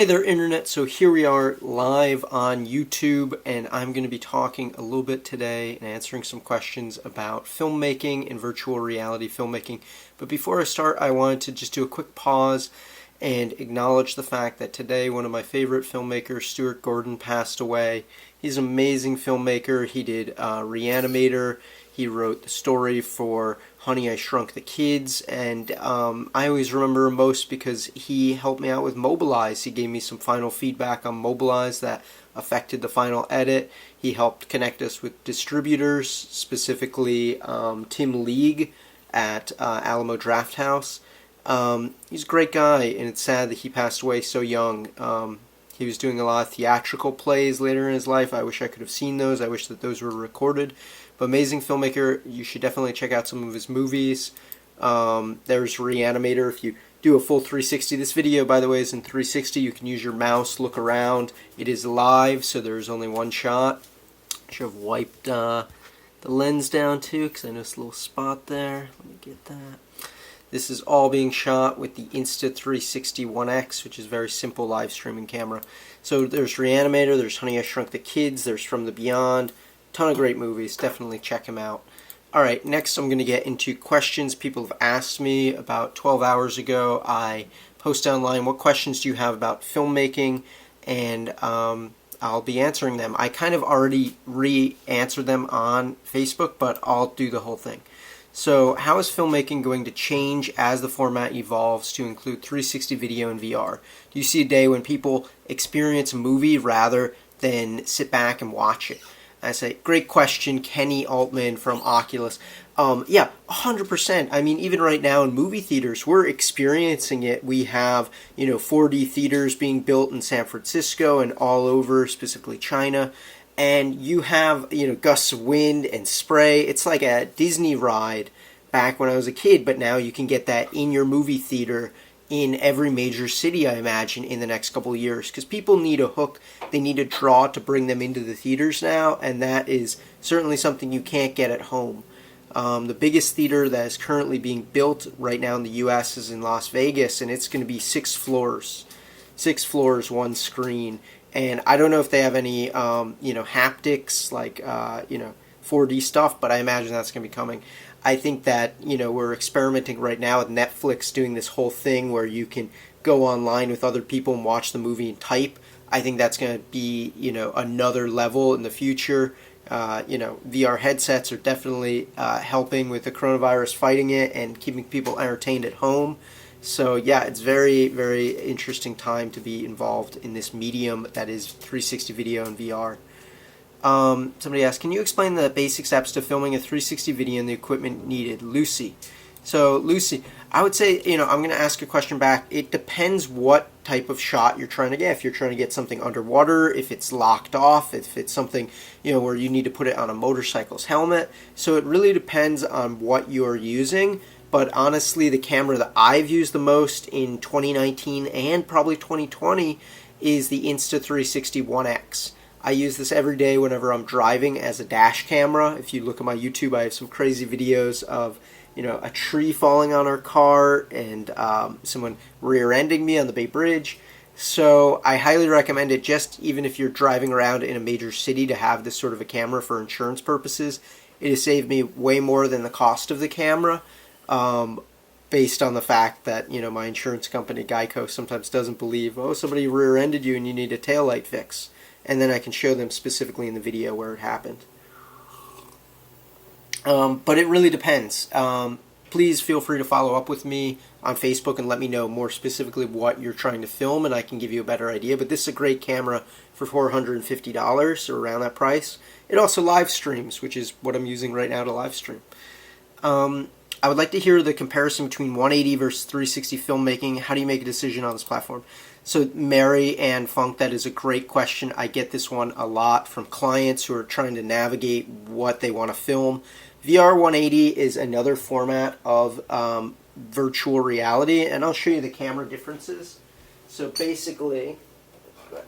Hey there, Internet. So here we are live on YouTube, and I'm going to be talking a little bit today and answering some questions about filmmaking and virtual reality filmmaking. But before I start, I wanted to just do a quick pause and acknowledge the fact that today one of my favorite filmmakers, Stuart Gordon, passed away. He's an amazing filmmaker. He did Reanimator. He wrote the story for Honey, I Shrunk the Kids, and I always remember him most because he helped me out with Mobilize. He gave me some final feedback on Mobilize that affected the final edit. He helped connect us with distributors, specifically Tim League at Alamo Drafthouse. He's a great guy, and it's sad that he passed away so young. He was doing a lot of theatrical plays later in his life. I wish I could have seen those. I wish that those were recorded. But amazing filmmaker. You should definitely check out some of his movies. There's Reanimator. If you do a full 360, this video, by the way, is in 360. You can use your mouse, look around. It is live, so there's only one shot. I should have wiped the lens down too, because I noticed a little spot there. Let me get that. This is all being shot with the Insta360 1X, which is a very simple live streaming camera. So there's Reanimator, there's Honey, I Shrunk the Kids, there's From the Beyond. Ton of great movies. Definitely check them out. Alright, next I'm going to get into questions people have asked me. About 12 hours ago, I posted online, what questions do you have about filmmaking? And I'll be answering them. I kind of already re-answered them on Facebook, but I'll do the whole thing. So, how is filmmaking going to change as the format evolves to include 360 video and VR? Do you see a day when people experience a movie rather than sit back and watch it? I say, great question, Kenny Altman from Oculus. Yeah, 100%. I mean, even right now in movie theaters, we're experiencing it. We have, 4D theaters being built in San Francisco and all over, specifically China. And you have, gusts of wind and spray. It's like a Disney ride back when I was a kid, but now you can get that in your movie theater in every major city, I imagine, in the next couple of years. Because people need a hook, they need a draw to bring them into the theaters now, and that is certainly something you can't get at home. The biggest theater that is currently being built right now in the U.S. is in Las Vegas, and it's going to be 6 floors. 6 floors, 1 screen. And I don't know if they have any, haptics, like, 4D stuff, but I imagine that's going to be coming. I think that, we're experimenting right now with Netflix doing this whole thing where you can go online with other people and watch the movie and type. I think that's going to be, another level in the future. VR headsets are definitely helping with the coronavirus, fighting it and keeping people entertained at home. So yeah, it's very, very interesting time to be involved in this medium that is 360 video and VR. Somebody asked, can you explain the basic steps to filming a 360 video and the equipment needed? Lucy. So Lucy, I would say, I'm going to ask a question back. It depends what type of shot you're trying to get. If you're trying to get something underwater, if it's locked off, if it's something, where you need to put it on a motorcycle's helmet. So it really depends on what you're using. But honestly, the camera that I've used the most in 2019 and probably 2020 is the Insta360 1X. I use this every day whenever I'm driving as a dash camera. If you look at my YouTube, I have some crazy videos of, a tree falling on our car and someone rear-ending me on the Bay Bridge. So I highly recommend it, just even if you're driving around in a major city, to have this sort of a camera for insurance purposes. It has saved me way more than the cost of the camera. Based on the fact that, my insurance company, Geico, sometimes doesn't believe, somebody rear-ended you and you need a taillight fix. And then I can show them specifically in the video where it happened. But it really depends. Please feel free to follow up with me on Facebook and let me know more specifically what you're trying to film, and I can give you a better idea. But this is a great camera for $450 or around that price. It also live streams, which is what I'm using right now to live stream. I would like to hear the comparison between 180 versus 360 filmmaking. How do you make a decision on this platform? So Mary Ann Funk, that is a great question. I get this one a lot from clients who are trying to navigate what they want to film. VR 180 is another format of virtual reality, and I'll show you the camera differences. So basically, you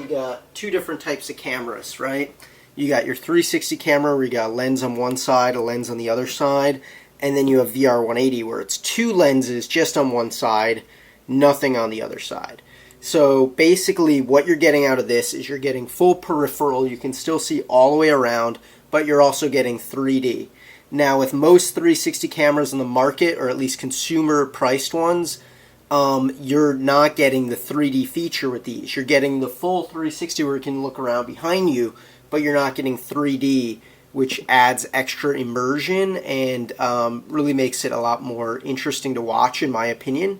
got 2 different types of cameras, right? You got your 360 camera where you got a lens on one side, a lens on the other side, and then you have VR 180 where it's 2 lenses just on one side, nothing on the other side. So basically what you're getting out of this is you're getting full peripheral. You can still see all the way around, but you're also getting 3D. Now with most 360 cameras in the market, or at least consumer priced ones, you're not getting the 3D feature with these. You're getting the full 360 where you can look around behind you, but you're not getting 3D, which adds extra immersion and really makes it a lot more interesting to watch, in my opinion.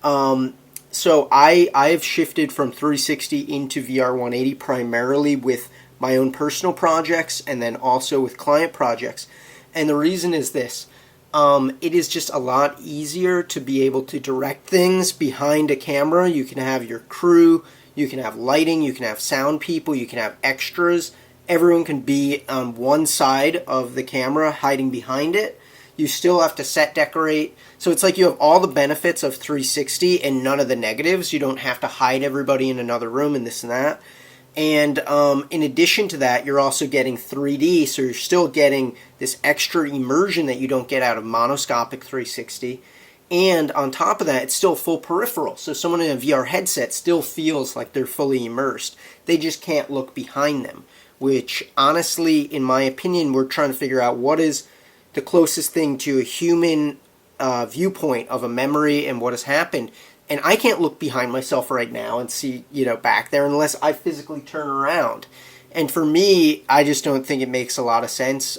So I've shifted from 360 into VR 180 primarily with my own personal projects and then also with client projects. And the reason is this. It is just a lot easier to be able to direct things behind a camera. You can have your crew, you can have lighting, you can have sound people, you can have extras. Everyone can be on one side of the camera hiding behind it. You still have to set decorate. So it's like you have all the benefits of 360 and none of the negatives. You don't have to hide everybody in another room and this and that. And in addition to that, you're also getting 3D, so you're still getting this extra immersion that you don't get out of monoscopic 360. And on top of that, it's still full peripheral. So someone in a VR headset still feels like they're fully immersed. They just can't look behind them, which honestly, in my opinion, we're trying to figure out what is the closest thing to a human viewpoint of a memory and what has happened. And I can't look behind myself right now and see, back there unless I physically turn around. And for me, I just don't think it makes a lot of sense.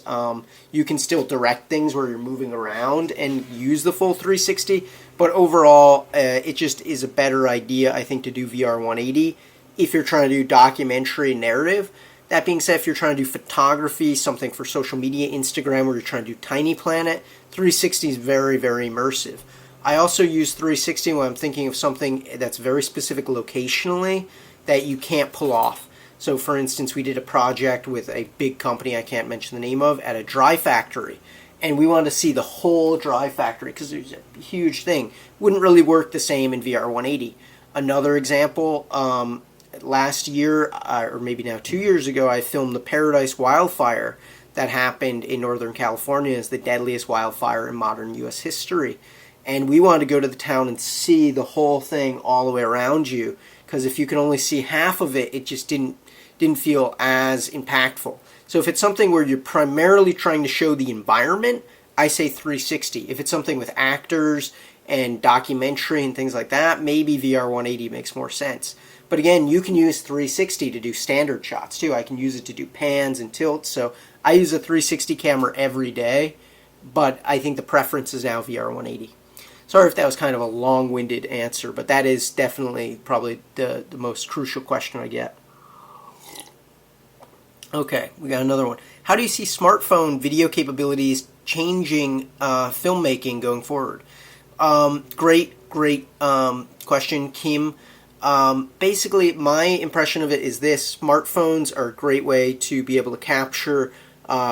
You can still direct things where you're moving around and use the full 360. But overall, it just is a better idea, I think, to do VR 180 if you're trying to do documentary narrative. That being said, if you're trying to do photography, something for social media, Instagram, where you're trying to do Tiny Planet, 360 is very, very immersive. I also use 360 when I'm thinking of something that's very specific locationally that you can't pull off. So for instance, we did a project with a big company I can't mention the name of at a dry factory. And we wanted to see the whole dry factory because it was a huge thing. Wouldn't really work the same in VR 180. Another example, last year, or maybe now 2 years ago, I filmed the Paradise wildfire that happened in Northern California. It's the deadliest wildfire in modern U.S. history. And we wanted to go to the town and see the whole thing all the way around you, because if you can only see half of it, it just didn't feel as impactful. So if it's something where you're primarily trying to show the environment, I say 360. If it's something with actors and documentary and things like that, maybe VR 180 makes more sense. But again, you can use 360 to do standard shots too. I can use it to do pans and tilts. So I use a 360 camera every day, but I think the preference is now VR 180. Sorry if that was kind of a long-winded answer, but that is definitely probably the most crucial question I get. Okay, we got another one. How do you see smartphone video capabilities changing filmmaking going forward? Great question, Kim. Basically, my impression of it is this. Smartphones are a great way to be able to capture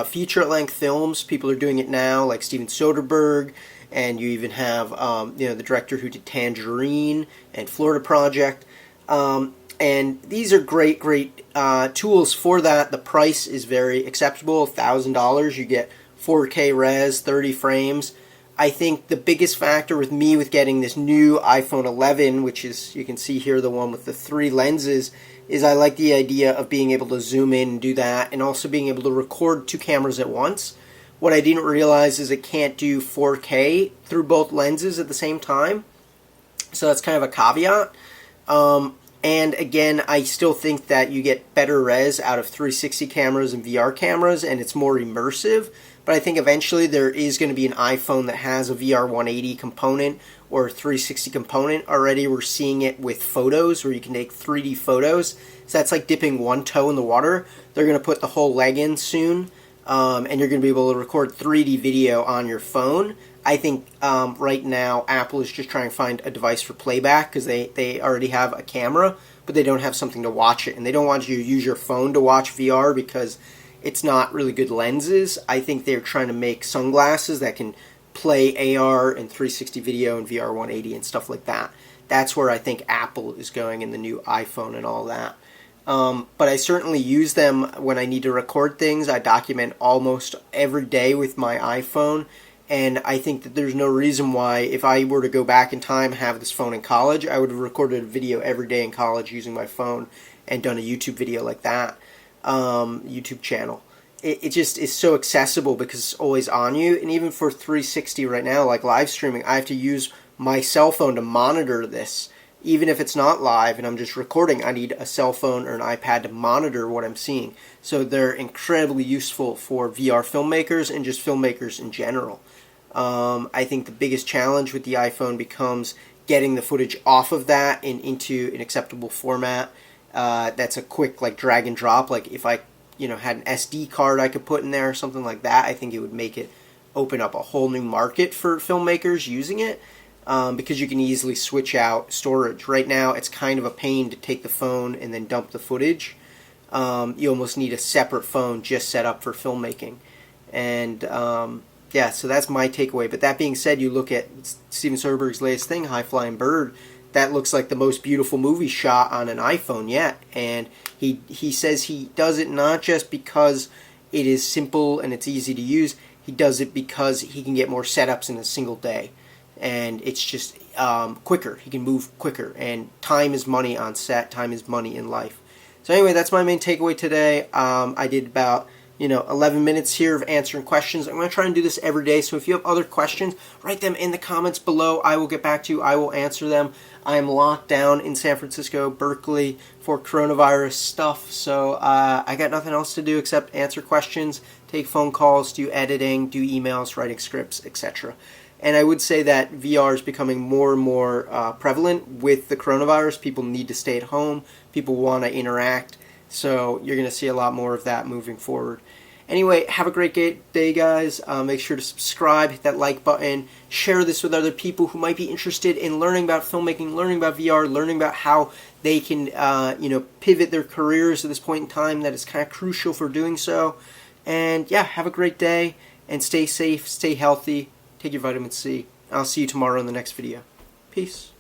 feature-length films. People are doing it now, like Steven Soderbergh. And you even have, the director who did Tangerine and Florida Project. And these are great tools for that. The price is very acceptable, $1,000. You get 4K res, 30 frames. I think the biggest factor with me with getting this new iPhone 11, which is, you can see here, the one with the 3 lenses, is I like the idea of being able to zoom in and do that, and also being able to record 2 cameras at once. What I didn't realize is it can't do 4K through both lenses at the same time. So that's kind of a caveat. And again, I still think that you get better res out of 360 cameras and VR cameras, and it's more immersive. But I think eventually there is going to be an iPhone that has a VR 180 component or a 360 component. Already we're seeing it with photos where you can take 3D photos. So that's like dipping one toe in the water. They're going to put the whole leg in soon. And you're going to be able to record 3D video on your phone. I think right now Apple is just trying to find a device for playback because they already have a camera, but they don't have something to watch it. And they don't want you to use your phone to watch VR because it's not really good lenses. I think they're trying to make sunglasses that can play AR and 360 video and VR 180 and stuff like that. That's where I think Apple is going in the new iPhone and all that. But I certainly use them when I need to record things. I document almost every day with my iPhone, And I think that there's no reason why, if I were to go back in time and have this phone in college, I would have recorded a video every day in college using my phone and done a YouTube video like that, YouTube channel. It just is so accessible because it's always on you. And even for 360 right now, like live streaming, I have to use my cell phone to monitor this. Even if it's not live and I'm just recording, I need a cell phone or an iPad to monitor what I'm seeing. So they're incredibly useful for VR filmmakers and just filmmakers in general. I think the biggest challenge with the iPhone becomes getting the footage off of that and into an acceptable format. That's a quick like drag and drop. Like if I had an SD card I could put in there or something like that, I think it would make it open up a whole new market for filmmakers using it. Because you can easily switch out storage. Right now, it's kind of a pain to take the phone and then dump the footage. You almost need a separate phone just set up for filmmaking. And yeah, so that's my takeaway. But that being said, you look at Steven Soderbergh's latest thing, High Flying Bird. That looks like the most beautiful movie shot on an iPhone yet. And he says he does it not just because it is simple and it's easy to use. He does it because he can get more setups in a single day. And it's just quicker. He can move quicker. And time is money on set. Time is money in life. So anyway, that's my main takeaway today. I did about 11 minutes here of answering questions. I'm going to try and do this every day. So if you have other questions, write them in the comments below. I will get back to you. I will answer them. I am locked down in San Francisco, Berkeley, for coronavirus stuff. So I got nothing else to do except answer questions, take phone calls, do editing, do emails, writing scripts, etc. And I would say that VR is becoming more and more prevalent with the coronavirus. People need to stay at home. People want to interact. So you're going to see a lot more of that moving forward. Anyway, have a great day, guys. Make sure to subscribe, hit that like button, share this with other people who might be interested in learning about filmmaking, learning about VR, learning about how they can pivot their careers at this point in time. That is kind of crucial for doing so. And yeah, have a great day and stay safe, stay healthy. Take your vitamin C. I'll see you tomorrow in the next video. Peace.